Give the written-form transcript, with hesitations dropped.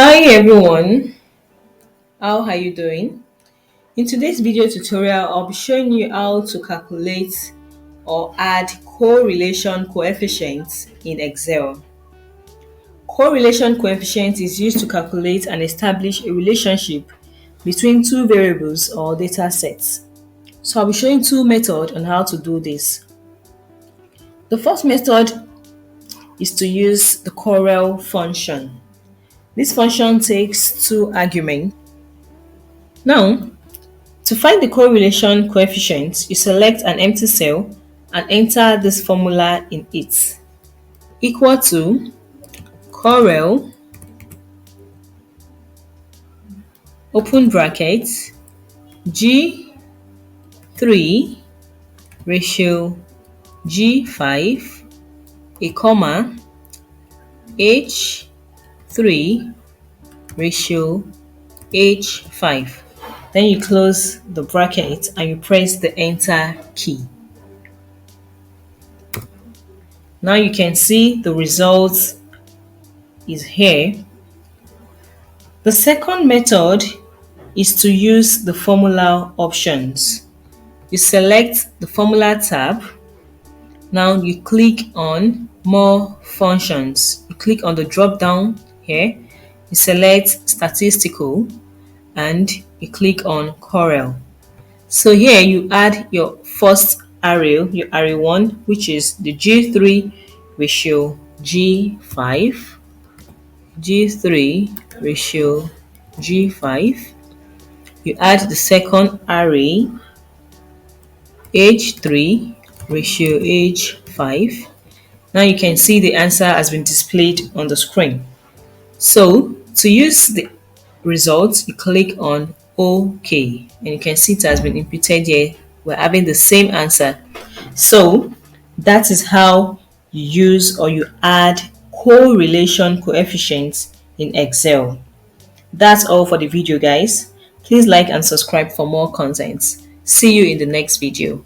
Hi everyone, how are you doing? In today's video tutorial, I'll be showing you how to calculate or add correlation coefficients in Excel. Correlation coefficient is used to calculate and establish a relationship between two variables or data sets. So I'll be showing two methods on how to do this. The first method is to use the correl function. This function takes two arguments. Now, to find the correlation coefficient, you select an empty cell and enter this formula in it. Equal to correl, open bracket, G3 ratio G5, a comma, H3 ratio H5. Then you close the bracket and you press the enter key. Now you can see the result is here. The second method is to use the formula options. You select the formula tab. Now you click on more functions. You click on the drop down here. You select statistical and you click on correl. So here you add your first array, your array 1, which is the G3 ratio G5, G3 ratio G5. You add the second array, H3 ratio H5. Now you can see the answer has been displayed on the screen. So to use the results, you click on OK and you can see it has been inputted here. We're having the same answer. So that is how you use or you add correlation coefficients in Excel. That's all for the video, guys. Please like and subscribe for more content. See you in the next video.